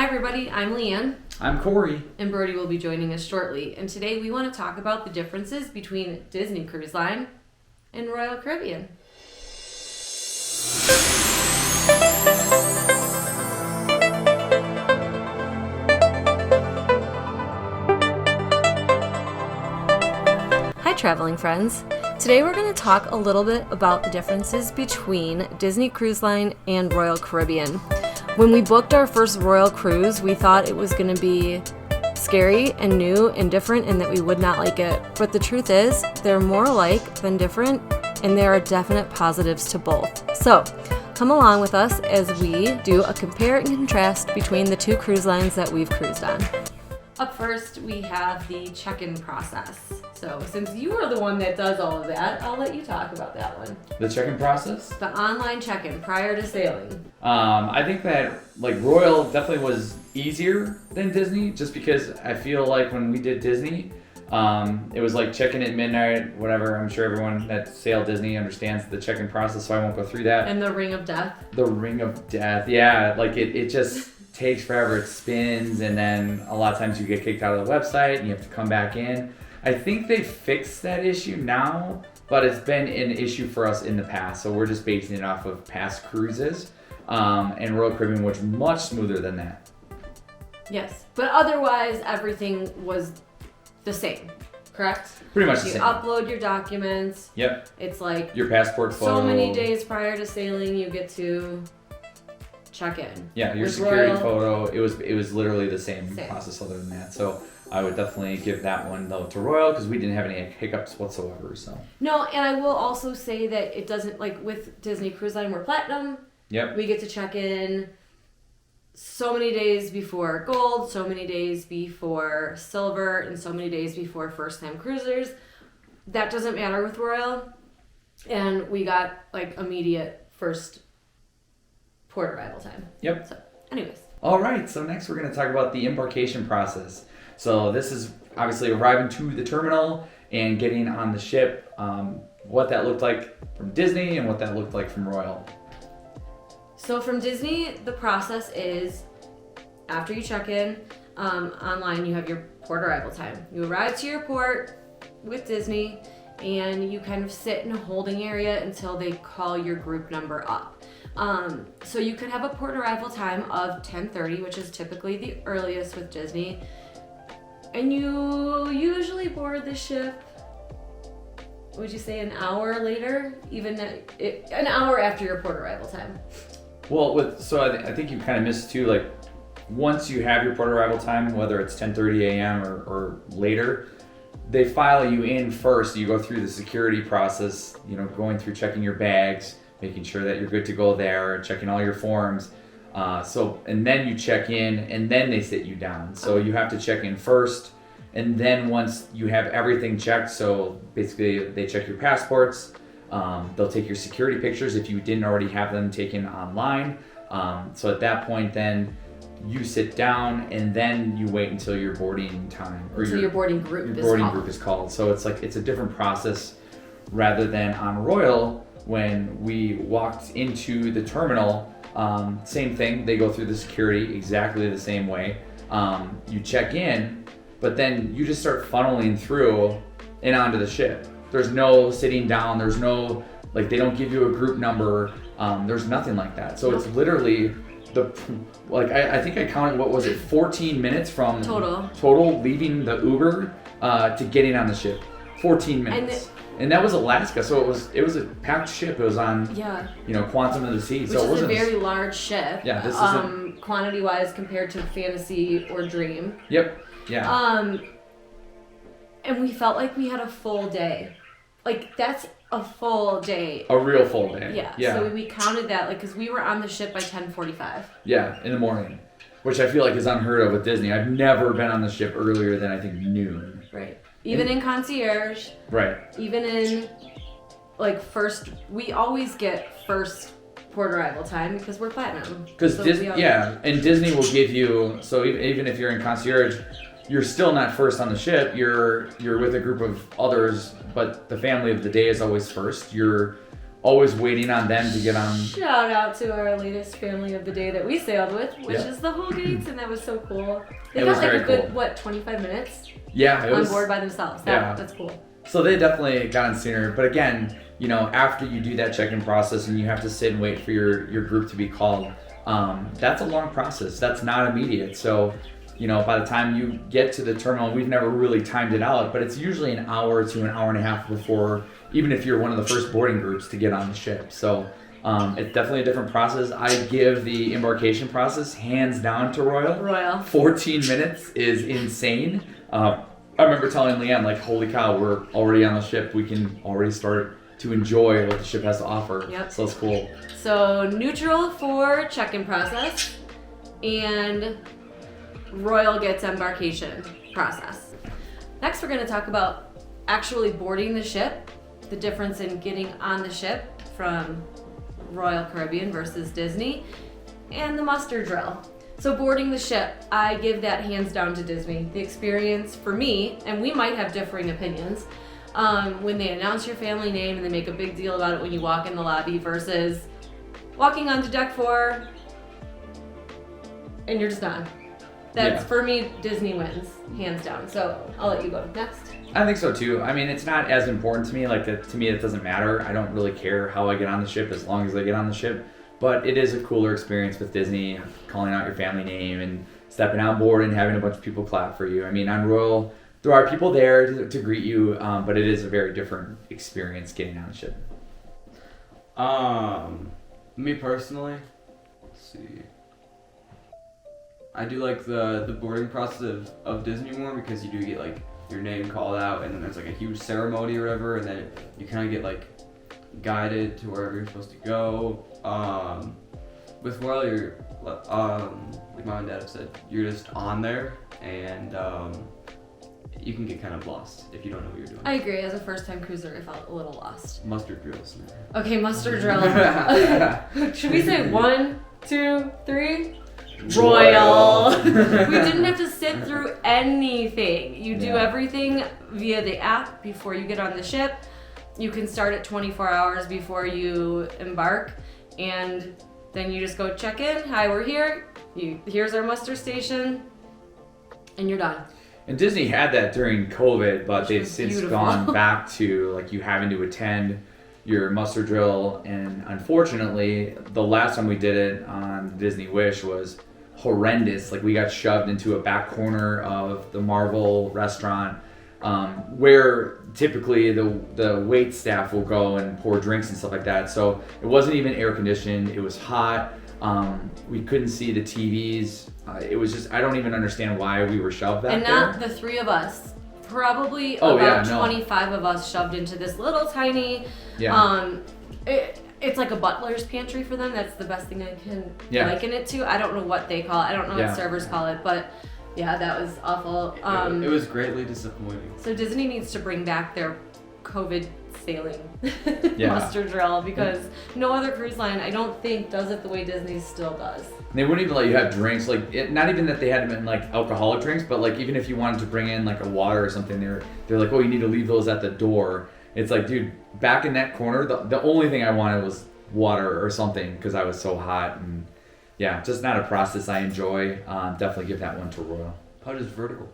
everybody, I'm Leanne. I'm Corey. And Brody will be joining us shortly. And today we want to talk about the differences between Disney Cruise Line and Royal Caribbean. Hi, traveling friends. Today we're going to talk a little bit about the differences between Disney Cruise Line and Royal Caribbean. When we booked our first Royal cruise, we thought it was going to be scary and new and different and that we would not like it. But the truth is, they're more alike than different, and there are definite positives to both. So, come along with us as we do a compare and contrast between the two cruise lines that we've cruised on. Up first, we have the check-in process. So since you are the one that does all of that, I'll let you talk about that one. The check-in process? The online check-in prior to sailing. I think that Royal definitely was easier than Disney, just because I feel like when we did Disney, it was like check-in at midnight, whatever. I'm sure everyone that sailed Disney understands the check-in process, so I won't go through that. And the Ring of Death. The Ring of Death, yeah. It just takes forever. It spins, and then a lot of times you get kicked out of the website and you have to come back in. I think they fixed that issue now, but it's been an issue for us in the past, so we're just basing it off of past cruises. And Royal Caribbean was much smoother than that. Yes, but otherwise everything was the same, correct? Pretty much the same. You upload your documents. Yep. It's like your passport photo. So many days prior to sailing, you get to check in. Yeah, your security photo. It was literally the same process other than that. So I would definitely give that one though to Royal because we didn't have any hiccups whatsoever. So no, and I will also say that it doesn't, like with Disney Cruise Line, we're platinum. Yep. We get to check in so many days before gold, so many days before silver, and so many days before first time cruisers. That doesn't matter with Royal, and we got like immediate first port arrival time. Yep. So, anyways. All right. So next we're going to talk about the embarkation process. So this is obviously arriving to the terminal and getting on the ship. What that looked like from Disney and what that looked like from Royal. So from Disney, the process is after you check in online, you have your port arrival time. You arrive to your port with Disney and you kind of sit in a holding area until they call your group number up. So you could have a port arrival time of 10:30, which is typically the earliest with Disney. And you usually board the ship, would you say an hour later? Even an hour after your port arrival time. Well, I think you kind of missed too, like once you have your port arrival time, whether it's 10:30 a.m. or later, they file you in first. You go through the security process, going through checking your bags, making sure that you're good to go there, checking all your forms. And then you check in and then they sit you down. So you have to check in first. And then once you have everything checked, so basically they check your passports, they'll take your security pictures if you didn't already have them taken online. So at that point then you sit down and then you wait until your boarding time. Or your boarding group is called. So it's a different process rather than on Royal when we walked into the terminal. Same thing, they go through the security exactly the same way. You check in, but then you just start funneling through and onto the ship. There's no sitting down, there's no, they don't give you a group number, there's nothing like that. So it's literally I think I counted, 14 minutes from total leaving the Uber to getting on the ship. 14 minutes. And that was Alaska, so it was a packed ship. It was on, Quantum of the Sea. Which is a very large ship. Yeah, this isn't quantity-wise compared to Fantasy or Dream. Yep. Yeah. And we felt like we had a full day. That's a full day. A real full day. Yeah. So we counted that, because we were on the ship by 10:45. Yeah, in the morning, which I feel like is unheard of with Disney. I've never been on the ship earlier than I think noon. Right. Even in concierge. Right. Even in first, we always get first port arrival time because we're platinum. Because and Disney will give you, so even if you're in concierge, you're still not first on the ship. You're with a group of others, but the family of the day is always first. You're always waiting on them to get on. Shout out to our latest family of the day that we sailed with, which is the Holgates, and that was so cool. They got like a good, 25 minutes on board by themselves. That's cool. So they definitely got on sooner. But again, after you do that check-in process and you have to sit and wait for your group to be called, that's a long process. That's not immediate. So, by the time you get to the terminal, we've never really timed it out, but it's usually an hour to an hour and a half before, even if you're one of the first boarding groups to get on the ship. So it's definitely a different process. I give the embarkation process hands down to Royal. 14 minutes is insane. I remember telling Leanne, like, holy cow, we're already on the ship. We can already start to enjoy what the ship has to offer. Yep. So it's cool. So neutral for check-in process, and Royal gets embarkation process. Next, we're going to talk about actually boarding the ship, the difference in getting on the ship from Royal Caribbean versus Disney, and the muster drill. So boarding the ship, I give that hands down to Disney. The experience for me, and we might have differing opinions, when they announce your family name and they make a big deal about it when you walk in the lobby versus walking onto deck 4 and you're just done. That's, for me, Disney wins, hands down. So I'll let you go next. I think so too. I mean, it's not as important to me. To me, it doesn't matter. I don't really care how I get on the ship as long as I get on the ship. But it is a cooler experience with Disney, calling out your family name and stepping on board and having a bunch of people clap for you. I mean, on Royal, there are people there to greet you, but it is a very different experience getting on the ship. Me personally, let's see. I do like the boarding process of Disney more because you do get like your name called out and then there's like a huge ceremony or whatever, and then you kind of get like guided to wherever you're supposed to go. With Royal, you're like mom and dad have said, you're just on there, and you can get kind of lost if you don't know what you're doing. I agree. As a first-time cruiser, I felt a little lost. Mustard drills. Okay, muster drill. Should we say 1, 2, 3? Royal. We didn't have to sit through anything. You do everything via the app before you get on the ship. You can start at 24 hours before you embark, and then you just go check in. Hi, we're here. Here's our muster station, and you're done. And Disney had that during COVID, but they've since gone back to like you having to attend your muster drill. And unfortunately, the last time we did it on Disney Wish was horrendous. Like we got shoved into a back corner of the Marvel restaurant, where typically the wait staff will go and pour drinks and stuff like that. So it wasn't even air conditioned. It was hot. We couldn't see the TVs. It was just, I don't even understand why we were shoved back there. And not the three of us. Probably about 25 of us shoved into this little tiny, it's like a butler's pantry for them. That's the best thing I can liken it to. I don't know what they call it. I don't know what servers call it, but yeah, that was awful. It was greatly disappointing. So Disney needs to bring back their COVID sailing muster drill, because no other cruise line, I don't think, does it the way Disney still does. They wouldn't even let you have drinks, not even that they had them in like alcoholic drinks, but like even if you wanted to bring in like a water or something, they're like, oh, you need to leave those at the door. It's like, dude, back in that corner, the only thing I wanted was water or something because I was so hot. And yeah, just not a process I enjoy. Definitely give that one to Royal. How does vertical?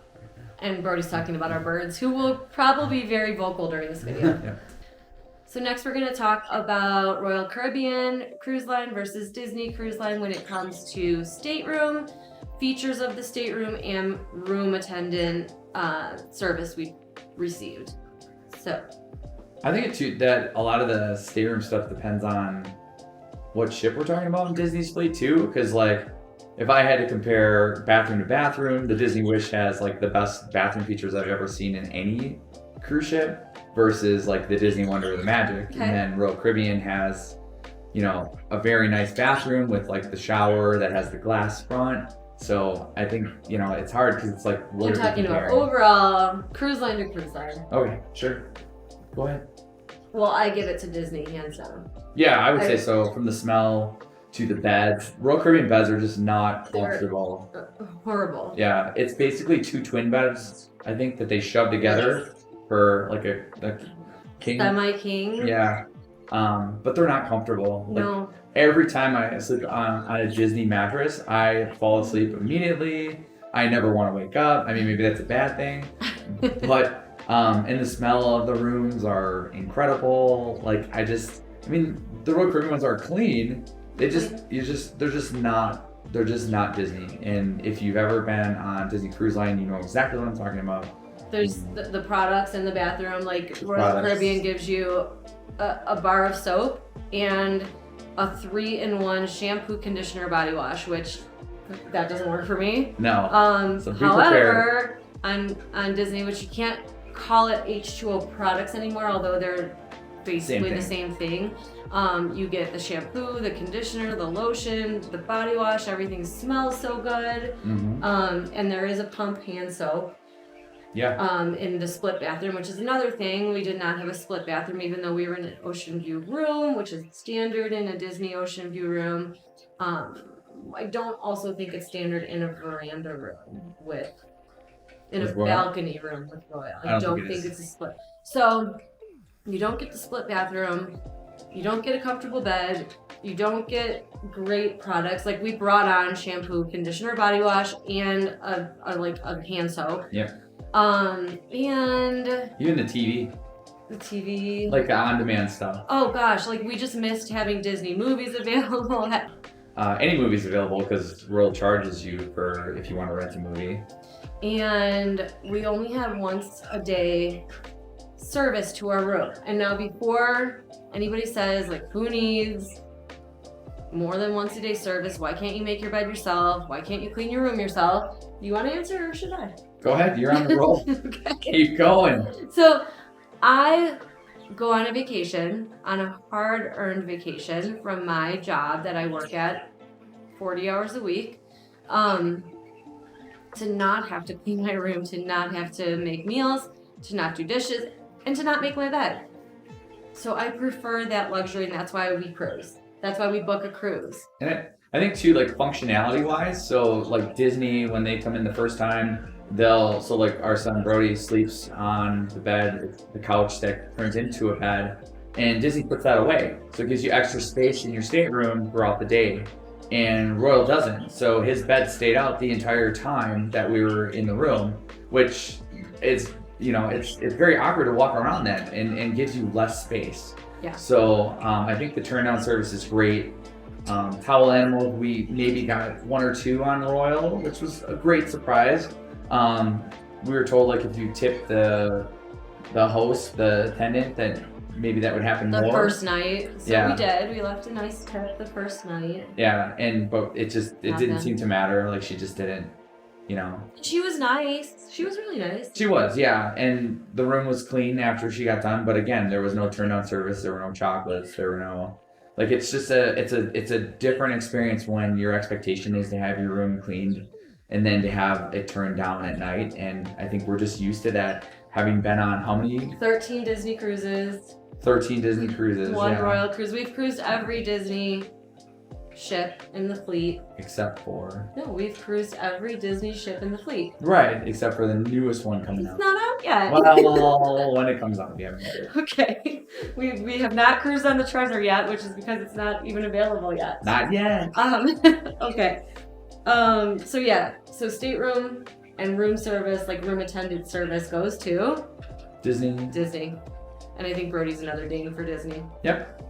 And Brody's talking about our birds, who will probably be very vocal during this video. So next we're going to talk about Royal Caribbean Cruise Line versus Disney Cruise Line when it comes to stateroom, features of the stateroom, and room attendant service we received. So I think that a lot of the stateroom stuff depends on what ship we're talking about in Disney's fleet too, because like if I had to compare bathroom to bathroom, the Disney Wish has like the best bathroom features I've ever seen in any cruise ship versus like the Disney Wonder of the Magic. And then Royal Caribbean has, a very nice bathroom with like the shower that has the glass front. So I think, it's hard because it's like, what you're talking about overall cruise line to cruise line. Okay, sure. Go ahead. Well, I give it to Disney, hands down. Yeah, I would say so. From the smell to the beds. Royal Caribbean beds are just not comfortable. Horrible. Yeah, it's basically 2 twin beds, I think, that they shove together for like a king. Semi-king. Yeah. but they're not comfortable. Like, No. every time I sleep on a Disney mattress, I fall asleep immediately. I never want to wake up. I mean, maybe that's a bad thing, but and the smell of the rooms are incredible. Like, I mean, the Royal Caribbean ones are clean. They're just not Disney. And if you've ever been on Disney Cruise Line, you know exactly what I'm talking about. There's the products in the bathroom, like Royal Caribbean gives you a bar of soap and a 3-in-1 shampoo, conditioner, body wash, which that doesn't work for me. No. So however, on Disney, which you can't call it H2O products anymore, although they're basically the same thing. You get the shampoo, the conditioner, the lotion, the body wash. Everything smells so good. Mm-hmm. And there is a pump hand soap. Yeah. In the split bathroom, which is another thing. We did not have a split bathroom, even though we were in an ocean view room, which is standard in a Disney ocean view room. I don't also think it's standard in a veranda room in a balcony room with Royal. I don't think it's a split. So you don't get the split bathroom. You don't get a comfortable bed. You don't get great products. Like, we brought on shampoo, conditioner, body wash, and a hand soap. Yep. And even the TV. The TV. Like the on-demand stuff. Oh gosh, like, we just missed having Disney movies available. Any movies available, because Royal charges you for if you want to rent a movie. And we only had once a day service to our room. And now, before anybody says, like, who needs more than once a day service? Why can't you make your bed yourself? Why can't you clean your room yourself? Do you want to answer, or should I? Go ahead, you're on the roll. Okay. Keep going. So I go on a vacation, on a hard-earned vacation from my job that I work at 40 hours a week, to not have to clean my room, to not have to make meals, to not do dishes, and to not make my bed. So I prefer that luxury, and that's why we cruise. That's why we book a cruise. And I think too, like, functionality wise, so like Disney, when they come in the first time, like our son Brody sleeps on the bed, the couch that turns into a bed, and Disney puts that away. So it gives you extra space in your stateroom throughout the day. And Royal doesn't. So his bed stayed out the entire time that we were in the room, which is, it's very awkward to walk around that, and gives you less space. Yeah. So I think the turn down service is great. Towel animals, we maybe got 1 or 2 on Royal, which was a great surprise. We were told, like, if you tip the host, the attendant, that maybe that would happen more. The first night. So yeah. We did. We left a nice tip the first night. Yeah, but it didn't seem to matter. Like, she just didn't, She was nice. She was really nice. She was, yeah. And the room was clean after she got done. But again, there was no turn down service. There were no chocolates. There were no, like, it's just it's a different experience when your expectation is to have your room cleaned and then to have it turned down at night. And I think we're just used to that, having been on how many? 13 Disney cruises. 13 Disney cruises. 1 Royal cruise. We've cruised every Disney ship in the fleet. Except for? No, we've cruised every Disney ship in the fleet. Right, except for the newest one coming out. It's not out yet. Well, when it comes out, we haven't got it. Okay. We have not cruised on the Treasure yet, which is because it's not even available yet. Not yet. Okay. So stateroom and room service, like room attendant service, goes to Disney. And I think Brody's another ding for Disney. Yep.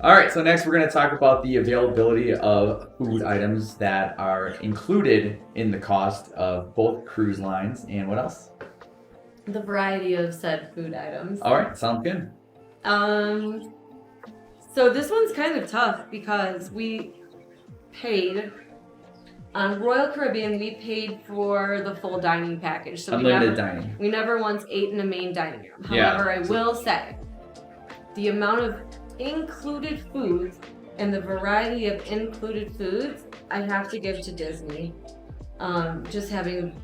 All right, so next we're going to talk about the availability of food items that are included in the cost of both cruise lines, and what else? The variety of said food items. All right, sounds good. So this one's kind of tough because we paid on Royal Caribbean. We paid for the full dining package, so unlimited dining. We never once ate in a main dining room. Yeah. However, I will say the amount of included foods and the variety of included foods I have to give to Disney. Just having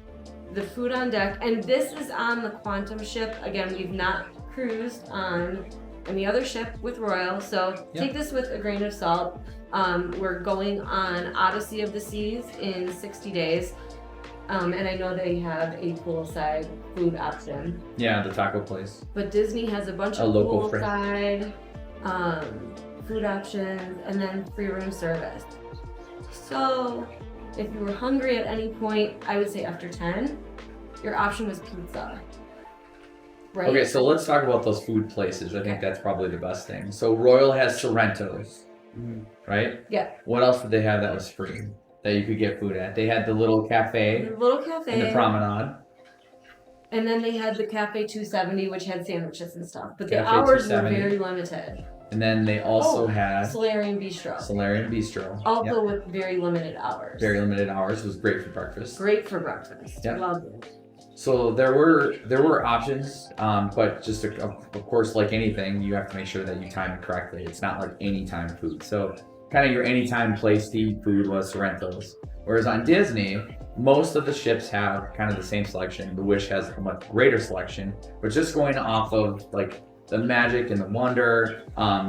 the food on deck, and this is on the Quantum ship. Again, we've not cruised on any other ship with Royal, so take this with a grain of salt. We're going on Odyssey of the Seas in 60 days. And I know they have a poolside food option. Yeah, the taco place. But Disney has a bunch of local poolside food options, and then free room service. So if you were hungry at any point, I would say after 10, your option was pizza. Right? Okay, so let's talk about those food places. I think that's probably the best thing. So Royal has Sorrento's, right? Yeah. What else did they have that was free that you could get food at? They had the little cafe The little cafe. in the promenade. And then they had the Cafe 270, which had sandwiches and stuff. But the Cafe hours were 270. very limited. And then they also had Solarium Bistro. Solarium Bistro. Also with very limited hours. Very limited hours. It was great for breakfast. Great for breakfast. Yep. Loved it. So there were options, but just of course, like anything, you have to make sure that you time it correctly. It's not like anytime food. So kind of your anytime place to eat food was Sorrento's. Whereas on Disney, most of the ships have kind of the same selection. The Wish has a much greater selection, but just going off of like the magic and the wonder,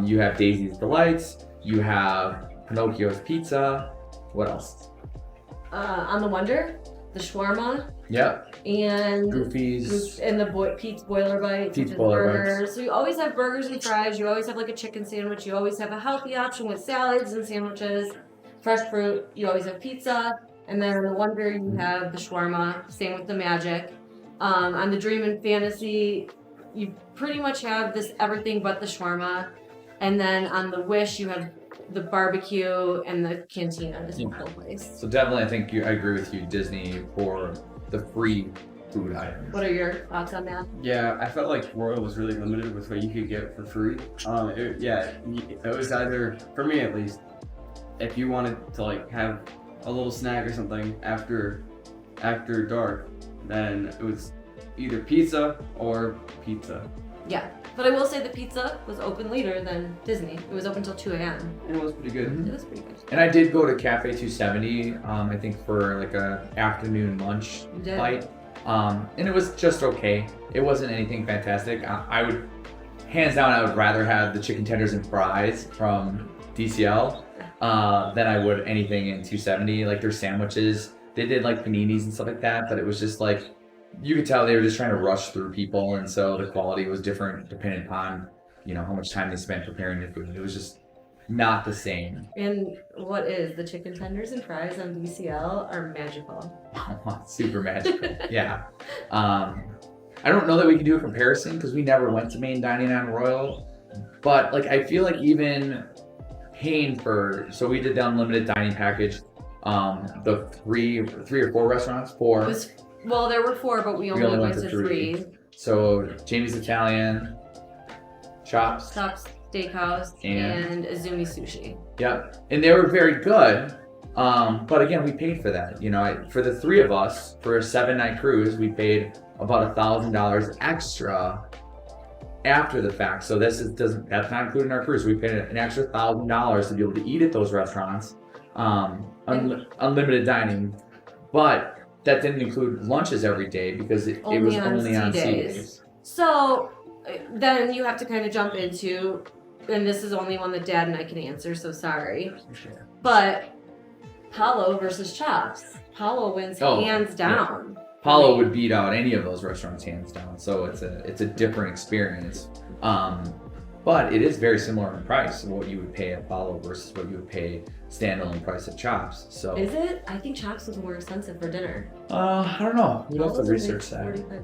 you have Daisy's Delights, you have Pinocchio's Pizza. What else? On the Wonder, the shawarma. Yep. And Goofy's. And the Pete's Boiler Bites. Pete's Boiler burgers. Bites. So you always have burgers and fries. You always have like a chicken sandwich. You always have a healthy option with salads and sandwiches. Fresh fruit. You always have pizza. And then on the Wonder, you have the shawarma. Same with the Magic. On the Dream and Fantasy, you pretty much have this everything but the shawarma. And then on the Wish, you have the barbecue and the cantina is one whole place. So definitely, I think I agree with you, Disney, for the free food items. What are your thoughts on that? Yeah, I felt like Royal was really limited with what you could get for free. It was either, for me at least, if you wanted to like have a little snack or something after dark, then it was either pizza or pizza. Yeah, but I will say the pizza was open later than Disney. It was open till 2 a.m. And it was pretty good. It was pretty good. And I did go to Cafe 270, I think for like a afternoon lunch You did? bite. And it was just okay. It wasn't anything fantastic. I would, hands down, I would rather have the chicken tenders and fries from DCL than I would anything in 270. Like their sandwiches, they did like paninis and stuff like that, but it was just like, you could tell they were just trying to rush through people, and so the quality was different depending upon, how much time they spent preparing the food. It was just not the same. And what is the chicken tenders and fries on DCL are magical. Super magical. Yeah. I don't know that we can do a comparison because we never went to main dining on Royal, but like I feel like even paying for, so we did the unlimited dining package, the three or four restaurants. Well, there were 4, but we only went to 3. So Jamie's Italian, Chops, Steakhouse, and Azumi Sushi. Yep, and they were very good. But again, we paid for that. For the 3 of us, for a 7-night cruise, we paid about $1,000 extra after the fact. So that's not including our cruise. We paid an extra $1,000 to be able to eat at those restaurants, unlimited dining, but that didn't include lunches every day because it was only on sea days. So then you have to kind of jump into, and this is only one that Dad and I can answer, so sorry. Sure. But Paulo versus Chops. Paulo wins hands down. Yeah. Paulo would beat out any of those restaurants hands down. So it's a different experience. But it is very similar in price of what you would pay at Paulo versus what you would pay standalone price at Chops. So is it? I think Chops was more expensive for dinner. I don't know. We'd have to Paulo's research that. 45.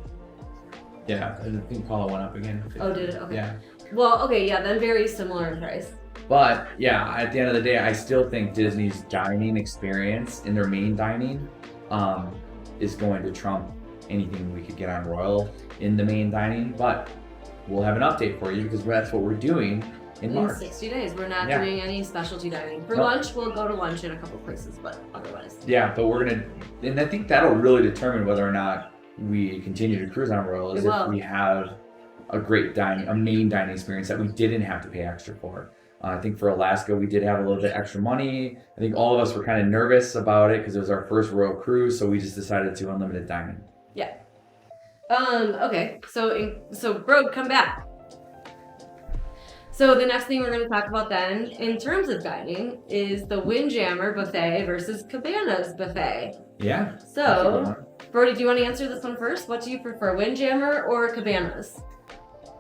Yeah, I think Paulo went up again. Oh, did it? Okay. Yeah. Well, okay, yeah, then very similar in price. But yeah, at the end of the day, I still think Disney's dining experience in their main dining is going to trump anything we could get on Royal in the main dining. But we'll have an update for you because that's what we're doing in March. 60 days. We're not doing any specialty dining. For lunch, we'll go to lunch in a couple places, but otherwise. Yeah, but and I think that'll really determine whether or not we continue to cruise on Royal, is if we have a great main dining experience that we didn't have to pay extra for. I think for Alaska, we did have a little bit extra money. I think all of us were kind of nervous about it because it was our first Royal cruise, so we just decided to unlimited dining. Yeah. Okay. So Broad, come back. So the next thing we're going to talk about then, in terms of dining, is the Windjammer buffet versus Cabanas buffet. Yeah. So, Brody, do you want to answer this one first? What do you prefer, Windjammer or Cabanas?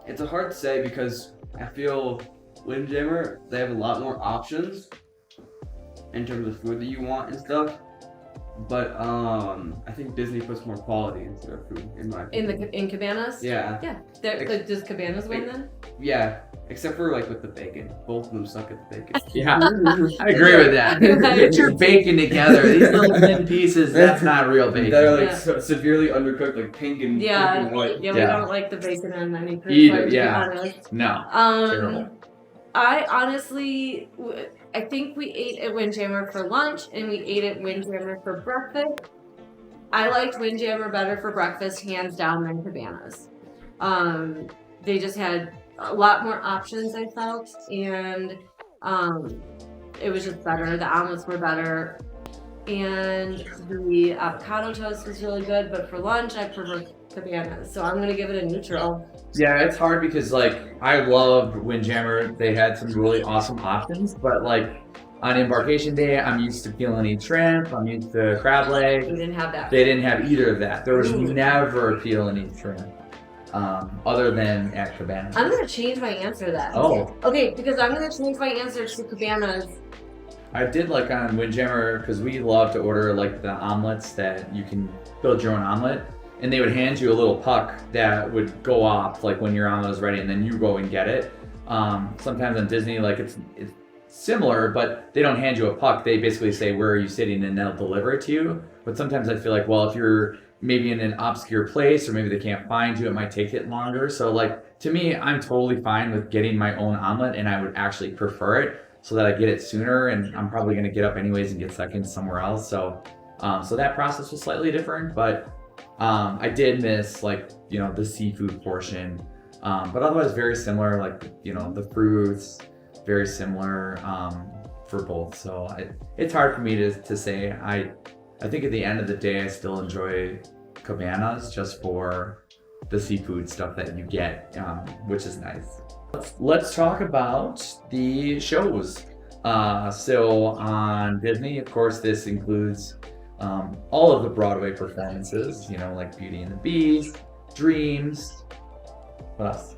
It's a hard to say because I feel Windjammer, they have a lot more options in terms of food that you want and stuff. But I think Disney puts more quality into their food, in my opinion. In Cabanas? Yeah. Yeah. Does Cabanas win then? Yeah. Except for like with the bacon. Both of them suck at the bacon. Yeah, I agree with that. Get your bacon together. These little thin pieces, that's not real bacon. That are like severely undercooked, like pink and white. Yeah, we don't like the bacon on any cruise Either, line, to be yeah. honest. No, terrible. I honestly, I think we ate at Windjammer for lunch and we ate at Windjammer for breakfast. I liked Windjammer better for breakfast, hands down, than Cabanas. They just had a lot more options, I felt, and it was just better. The omelets were better, and the avocado toast was really good, but for lunch, I prefer Cabanas, so I'm gonna give it a neutral. Yeah, it's hard because like I loved Windjammer. They had some really awesome options, but like on embarkation day, I'm used to peeling shrimp. I'm used to crab leg. We didn't have that. They didn't have either of that. There was never peeling shrimp, other than at Cabanas. I'm gonna change my answer then. Oh. Okay, because I'm gonna change my answer to Cabanas. I did like on Windjammer because we love to order like the omelets that you can build your own omelet. And they would hand you a little puck that would go off like when your omelet was ready, and then you go and get it. Sometimes on Disney, like it's similar, but they don't hand you a puck. They basically say, where are you sitting, and they'll deliver it to you. But sometimes I feel like, well, if you're maybe in an obscure place or maybe they can't find you, it might take it longer. So like to me, I'm totally fine with getting my own omelet, and I would actually prefer it so that I get it sooner, and I'm probably gonna get up anyways and get seconds somewhere else. So so that process was slightly different, but I did miss like, you know, the seafood portion, but otherwise very similar, like, you know, the fruits, very similar for both. So it's hard for me to say. I think at the end of the day, I still enjoy Cabanas just for the seafood stuff that you get, which is nice. Let's talk about the shows. So on Disney, of course, this includes all of the Broadway performances, you know, like Beauty and the Beast, Dreams, what else?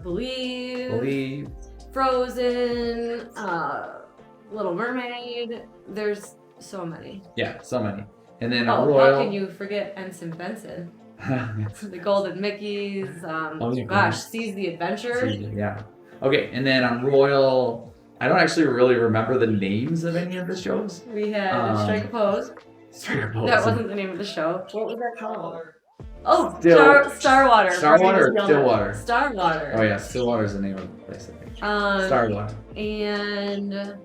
Believe, Frozen, Little Mermaid. There's so many. Yeah, so many. And then how Royal. can you forget Ensign Benson? The Golden Mickeys. Oh, gosh, Seize the Adventure. Yeah. Okay, and then on Royal, I don't actually really remember the names of any of the shows. We had Strike a Pose. Strike a Pose. That wasn't the name of the show. What was that called? Oh, Starwater. Starwater or Stillwater? Starwater. Oh yeah, Stillwater is the name of the place, I think. Starwater. And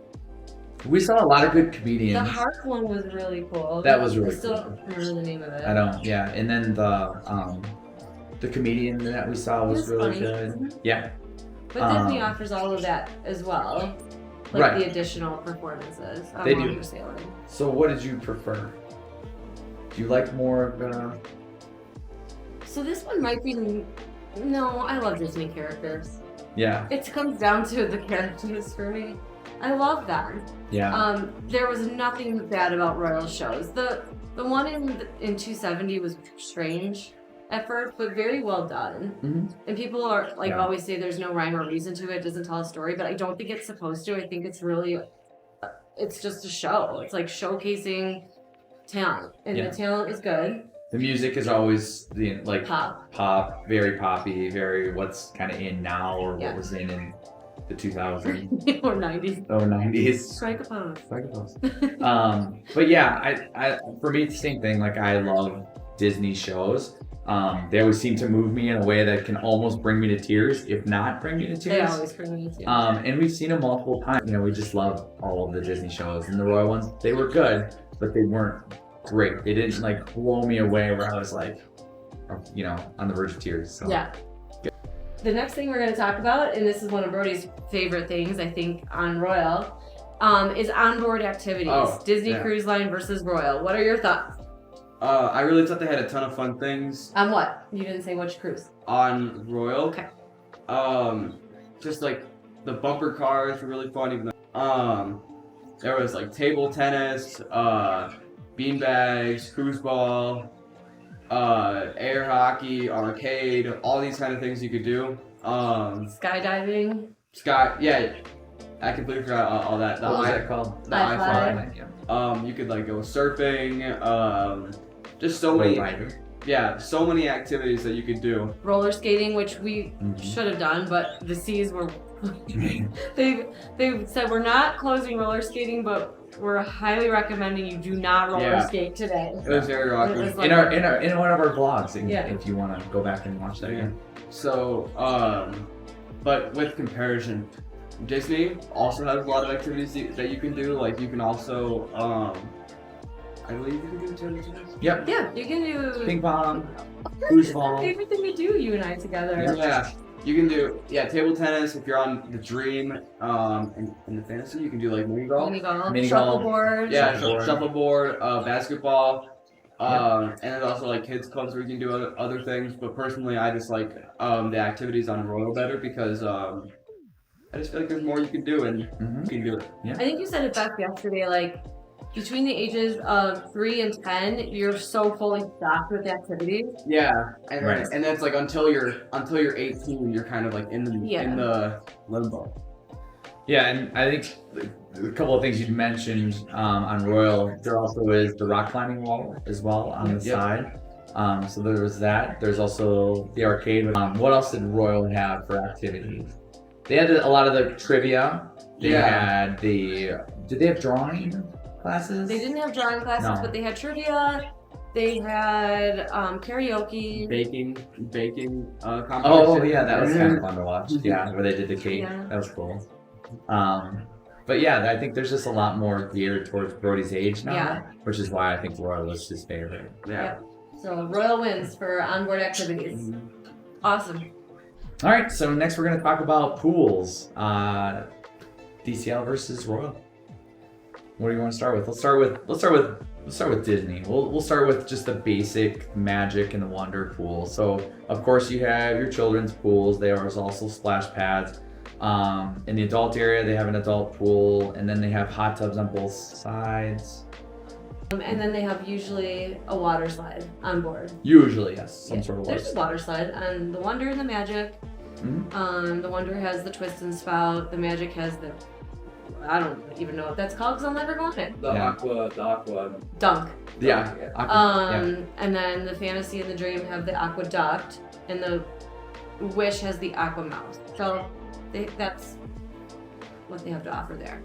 we saw a lot of good comedians. the Hark one was really cool. That was really I still cool. don't remember the name of it. I don't. Yeah, and then the comedian that we saw was really funny. good. Mm-hmm. Yeah. But Disney offers all of that as well, like Right. the additional performances on They do. Longer Sailing. So what did you prefer? Do you like more of So this one might be. No, I love Disney characters. Yeah. It comes down to the characters for me. I love them. Yeah. There was nothing bad about Royal shows. The one in 270 was strange at first, but very well done. Mm-hmm. And people are always say there's no rhyme or reason to it. It doesn't tell a story, but I don't think it's supposed to. I think it's really, it's just a show. It's like showcasing talent, and the talent is good. The music is always like Pop, very poppy, very what's kind of in now or what was in the 2000s or 90s. or 90s. Strike a pose. But yeah, I for me it's the same thing. Like I love Disney shows. They always seem to move me in a way that can almost bring me to tears, if not bring me to tears. They always bring me to tears. And we've seen them multiple times. You know, we just love all of the Disney shows, and the Royal ones. They were good, but they weren't great. They didn't like blow me away where I was like, you know, on the verge of tears. So. Yeah. The next thing we're going to talk about, and this is one of Brody's favorite things, I think, on Royal, is onboard activities. Disney Cruise Line versus Royal. What are your thoughts? I really thought they had a ton of fun things. On what? You didn't say which cruise. On Royal. Okay. Just like the bumper cars were really fun. Even though, there was like table tennis, beanbags, cruise ball, air hockey, arcade, all these kind of things you could do. Skydiving. Sky, yeah, I completely forgot all that. What was that called? The High iFly. Yeah. You could like go surfing. Just so Roll many. rider. Yeah, so many activities that you could do. Roller skating, which we should have done, but the seas were. they said we're not closing roller skating, but we're highly recommending you do not roller skate today. It was very awkward. It was like- in one of our vlogs, Yeah. if you want to go back and watch that again. So, but with comparison, Disney also has a lot of activities that you can do. Like you can also, I believe you can do table tennis. Yep. Yeah, you can do Ping pong, foosball. favorite thing we do, you and I together. Yeah, you can do table tennis if you're on the Dream. In the fantasy, you can do like mini golf. Mini golf, Mini golf. shuffleboard. Yeah, Shuffleboard. shuffleboard, basketball. And there's also like kids clubs where you can do other things. But personally, I just like the activities on Royal better because I just feel like there's more you can do and you can do it. I think you said it best yesterday, like between the ages of 3 and 10, you're so fully stocked with activities. Yeah, and Right. and that's like until you're 18, you're kind of like in the limbo. Yeah, and I think a couple of things you mentioned on Royal, there also is the rock climbing wall as well on the Yep. side. So there was that. There's also the arcade. What else did Royal have for activities? They had a lot of the trivia. They had did they have drawing classes? They didn't have drawing classes, No. but they had trivia. They had karaoke. Baking competition. Oh yeah, that was kind of fun to watch. Yeah, where they did the cake. Yeah. That was cool. But yeah, I think there's just a lot more geared towards Brody's age now, Yeah. which is why I think Royal was his favorite. Yeah. So Royal wins for onboard activities. Awesome. All right, so next we're going to talk about pools. DCL versus Royal. What do you want to start with? Let's start with Disney. We'll start with just the basic Magic and the Wonder pool. So of course you have your children's pools. There are also splash pads. In the adult area, they have an adult pool, and then they have hot tubs on both sides. And then they have usually a water slide on board. Usually, yes, some sort of water. There's a water slide on the Wonder and the Magic. Mhm. The Wonder has the twist and spout. The Magic has the, I don't even know what that's called because I'll never go on it. The Yeah. aqua. Dunk. Yeah. And then the Fantasy and the Dream have the Aqueduct, and the Wish has the Aqua Mouse. So that's what they have to offer there.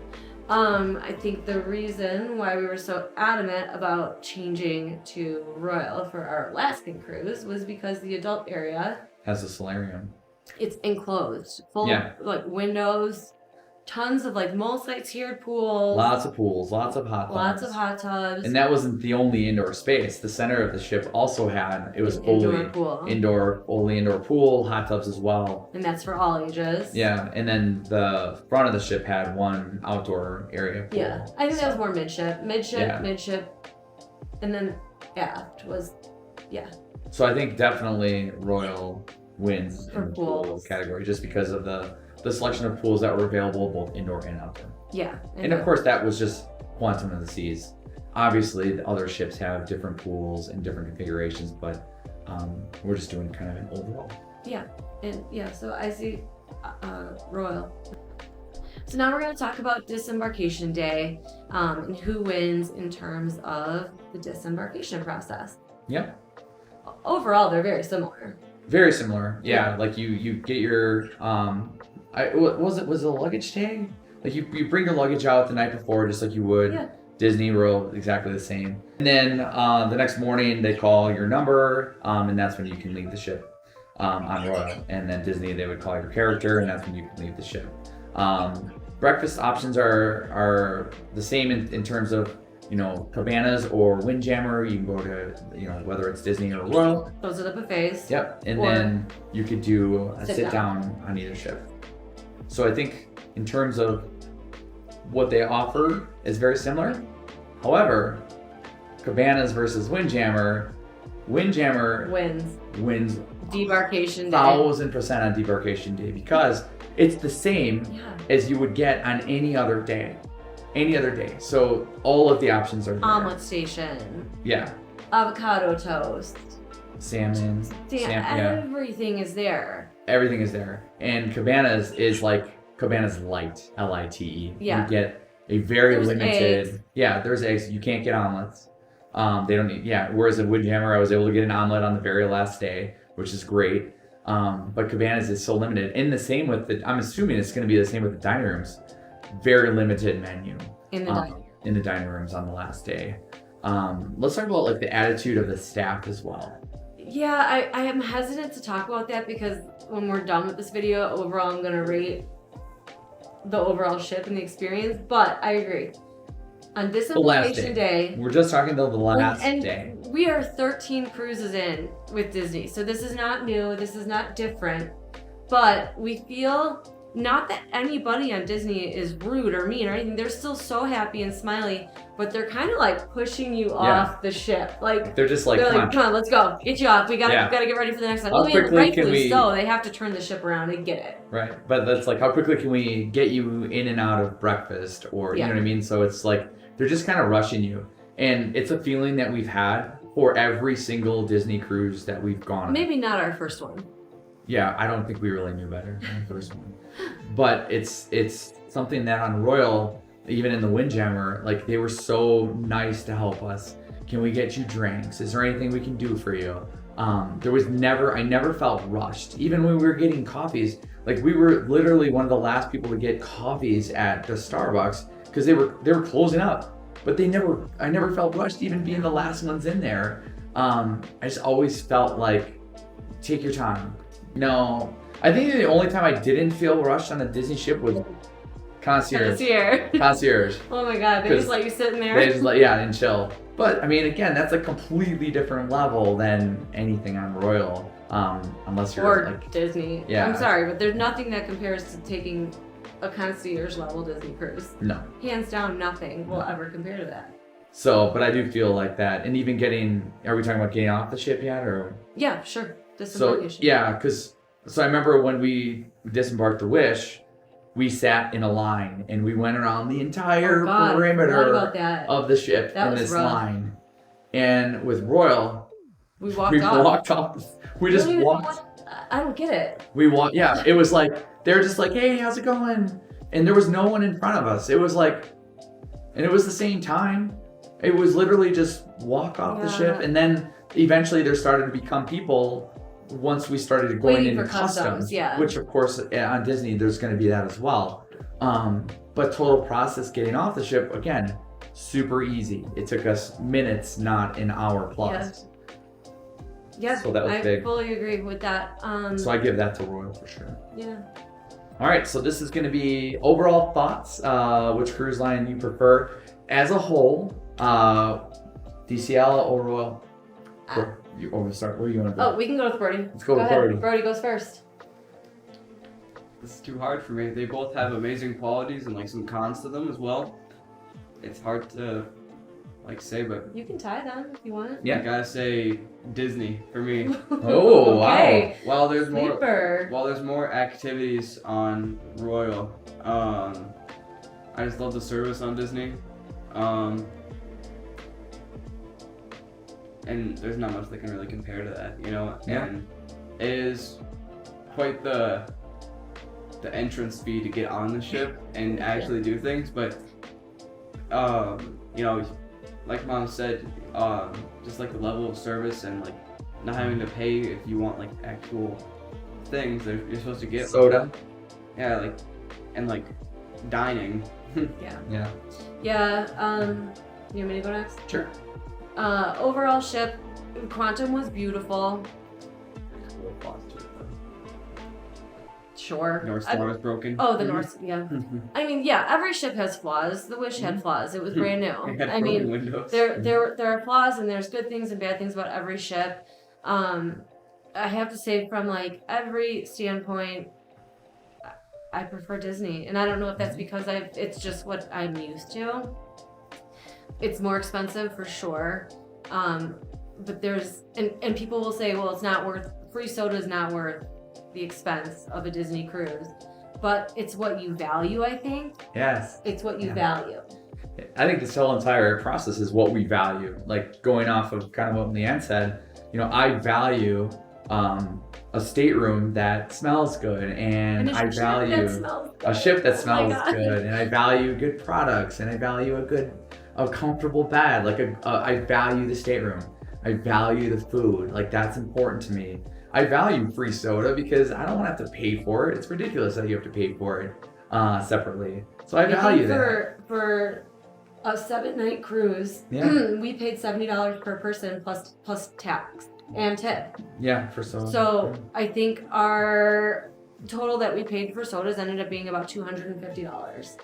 I think the reason why we were so adamant about changing to Royal for our Alaskan cruise was because the adult area, Has a solarium. it's enclosed, full Yeah. of like windows, tons of like multi-tiered pools, Lots of pools, lots of hot tubs. lots of hot tubs, And that wasn't the only indoor space. The center of the ship also had, it was an fully indoor pool. fully indoor pool, hot tubs as well. And that's for all ages. Yeah, and then the front of the ship had one outdoor area pool. Yeah, I think that was more midship, Yeah. and then aft was, So I think definitely Royal wins For in the pool pools. category just because of the selection of pools that were available both indoor and outdoor. yeah. And of course that was just Quantum of the Seas. Obviously the other ships have different pools and different configurations, but we're just doing kind of an overall. So I see Royal. So now we're going to talk about disembarkation day and who wins in terms of the disembarkation process. Yep. Overall, they're very similar. Very similar. Yeah, like you get your was it a luggage tag? Like you bring your luggage out the night before just like you would. Yeah. Disney Royal, exactly the same. And then the next morning they call your number, and that's when you can leave the ship on Royal. And then Disney, they would call your character, and that's when you can leave the ship. Breakfast options are the same in terms of, cabanas or Windjammer. You can go to, whether it's Disney or Royal. Those are the buffets. Yep. And Or then you could do a sit sit down on either ship. So I think in terms of what they offer is very similar. However, cabanas versus Windjammer Wins. wins Debarkation day. 1,000% on debarkation day because it's the same Yeah. as you would get on any other day. So all of the options are there. Omelet station. Yeah. Avocado toast. Salmon. Yeah. Everything is there. Everything is there. And cabanas is like Cabana's light, Lite. Yeah. You get a very There's limited. eggs. Yeah, there's eggs. You can't get omelets. They don't need. Yeah. Whereas at Windjammer, I was able to get an omelet on the very last day, which is great. But Cabana's is so limited. And the same with the. I'm assuming it's going to be the same with the dining rooms. Very limited menu. In the dining room. In the dining rooms on the last day. Let's talk about like the attitude of the staff as well. Yeah, I am hesitant to talk about that because when we're done with this video, overall I'm gonna rate the overall ship and the experience. But I agree. On disembarkation day, we're just talking about the last and day. We are 13 cruises in with Disney, so this is not new. This is not different. But we feel not that anybody on Disney is rude or mean or anything. They're still so happy and smiley, but they're kind of like pushing you off the ship. Like they're just like, come on, let's go, get you off. We gotta get ready for the next one. How quickly rightfully can we? So they have to turn the ship around and get it. Right, but that's like, how quickly can we get you in and out of breakfast, or you know what I mean? So it's like they're just kind of rushing you, and it's a feeling that we've had for every single Disney cruise that we've gone on. Maybe not our first one. Yeah, I don't think we really knew better than the first one. But it's something that on Royal, even in the Windjammer, like they were so nice to help us. Can we get you drinks? Is there anything we can do for you? I never felt rushed. Even when we were getting coffees, like we were literally one of the last people to get coffees at the Starbucks because they were closing up. But I never felt rushed even being the last ones in there. I just always felt like, take your time. No, I think the only time I didn't feel rushed on a Disney ship was concierge. Oh my God, they just let you sit in there. They just and chill. But I mean, again, that's a completely different level than anything on Royal, unless you're like Disney. Yeah. I'm sorry, but there's nothing that compares to taking a concierge level Disney cruise. No. Hands down, nothing will ever compare to that. So, but I do feel like that, and even are we talking about getting off the ship yet, or? Yeah, sure. So I remember when we disembarked the Wish, we sat in a line and we went around the entire perimeter of the ship in this line. And with Royal, we walked off. We just walked. I don't get it. We walked. Yeah, it was like they were just like, "Hey, how's it going?" And there was no one in front of us. It was like, and it was the same time. It was literally just walk off the ship, and then eventually there started to become people. Once we started going into customs, which of course on Disney there's going to be that as well. But total process getting off the ship, again, super easy. It took us minutes, not an hour plus. Yeah, so that was big. I fully agree with that. So I give that to Royal for sure. Yeah. All right, so this is going to be overall thoughts. Which cruise line you prefer as a whole? DCL or Royal? Where do you want to go? Oh, we can go with Brody. Let's go with Brody. Brody goes first. This is too hard for me. They both have amazing qualities and like some cons to them as well. It's hard to say, but you can tie them if you want. Yeah, I gotta say Disney for me. Oh okay. Wow! While there's more activities on Royal, I just love the service on Disney. And there's not much that can really compare to that, you know? Yeah. And it is quite the entrance fee to get on the ship and actually do things, but, you know, like Mom said, just like the level of service and like not having to pay if you want like actual things that you're supposed to get. Soda. Yeah, like, and like dining. Yeah. You want me to go next? Sure. Overall ship, Quantum was beautiful. Sure. North Star was broken. Oh, the North, yeah. I mean, yeah, every ship has flaws. The Wish had flaws. It was brand new. I mean, windows. there are flaws and there's good things and bad things about every ship. I have to say from like every standpoint, I prefer Disney. And I don't know if that's because it's just what I'm used to. It's more expensive for sure, but there's and people will say, well, it's not worth free soda is not worth the expense of a Disney cruise, but it's what you value. I think. Yes. It's what you value. I think this whole entire process is what we value. Like going off of kind of what Leanne said, you know, I value a stateroom that smells good, and I value a ship that smells good, and I value good products, and I value a comfortable bed. Like I value the stateroom. I value the food. Like that's important to me. I value free soda because I don't want to have to pay for it. It's ridiculous that you have to pay for it separately. So I value that. For a 7-night cruise, we paid $70 per person plus tax and tip. Yeah, for soda. So I think our total that we paid for sodas ended up being about $250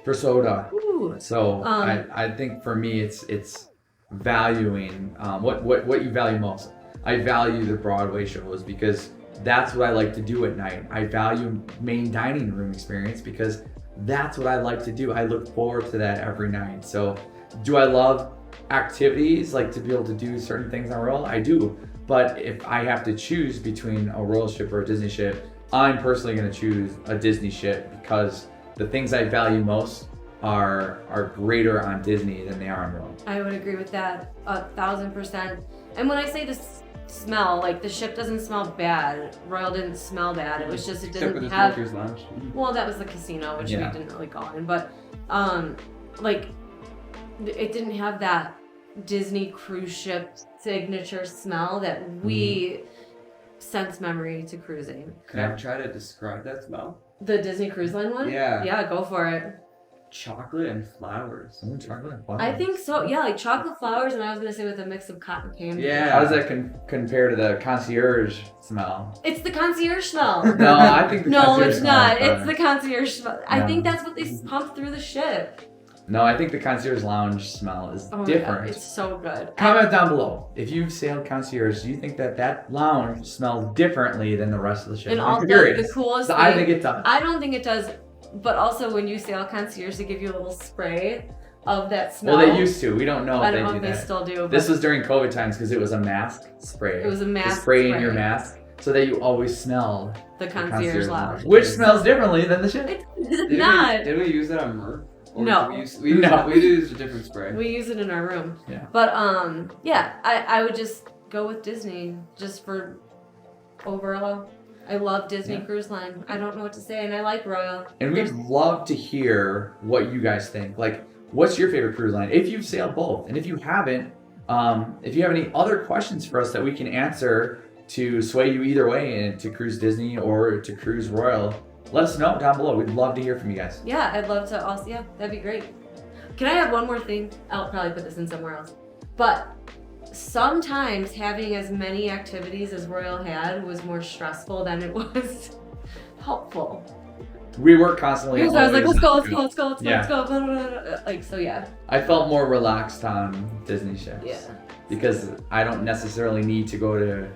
for soda. Ooh. So I think for me it's valuing what you value most. I value the Broadway shows because that's what I like to do at night. I value main dining room experience because that's what I like to do. I look forward to that every night. So do I love activities, like to be able to do certain things on Royal? I do. But if I have to choose between a Royal ship or a Disney ship, I'm personally going to choose a Disney ship because the things I value most are greater on Disney than they are on Royal. I would agree with that 1,000%. And when I say the smell, like the ship doesn't smell bad. Royal didn't smell bad. It was just it didn't have. Lounge. Well, that was the casino, which we didn't really go in, but like it didn't have that Disney cruise ship signature smell that we sense memory to cruising. Could I try to describe that smell? The Disney Cruise Line one? Yeah. Yeah, go for it. Chocolate and flowers. Chocolate and flowers. I think so. Yeah, like chocolate flowers, and I was gonna say with a mix of cotton candy. Yeah. How does that compare to the concierge smell? It's the concierge smell. No, I think the No, concierge it's smell not. is better. It's the concierge smell. I No. think that's what they pump through the ship. No, I think the concierge lounge smell is Oh my different. God, it's so good. Comment down below. If you've sailed concierge, do you think that lounge smells differently than the rest of the ship? And I'm also, curious. the coolest So thing, I think it does. I don't think it does, but also when you sail concierge, they give you a little spray of that smell. Well, they used to. We don't know I if don't know they if do they that. still do. But This was during COVID times because it was a mask spray. It was a mask to spray in spray. your mask so that you always smell the concierge lounge. which smells differently than the ship. It's not. Did we use that on Merc? Or No. We used a different spray. We use it in our room. Yeah. But yeah, I would just go with Disney just for overall. I love Disney Cruise Line. I don't know what to say, and I like Royal. And we'd love to hear what you guys think. Like, what's your favorite cruise line? If you've sailed both, and if you haven't, if you have any other questions for us that we can answer to sway you either way, and to cruise Disney or to cruise Royal, let us know down below. We'd love to hear from you guys. Yeah, I'd love to also, yeah, that'd be great. Can I have one more thing? I'll probably put this in somewhere else. But sometimes having as many activities as Royal had was more stressful than it was helpful. We were constantly. Because I was like, let's go. Yeah. Like, so yeah. I felt more relaxed on Disney ships. Yeah. Because I don't necessarily need to go to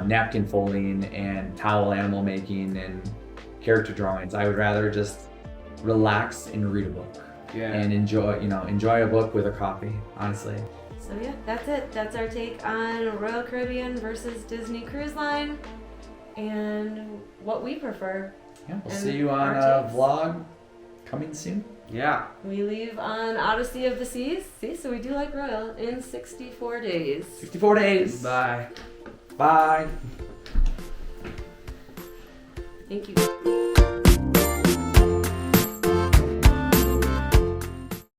napkin folding and towel animal making and character drawings. I would rather just relax and read a book. Yeah. And enjoy a book with a coffee, honestly. So yeah, that's it. That's our take on Royal Caribbean versus Disney Cruise Line and what we prefer. Yeah, we'll And see you on our a takes. vlog coming soon. Yeah. We leave on Odyssey of the Seas. See, so we do like Royal in 64 days. 64 days. Bye. Bye. Thank you.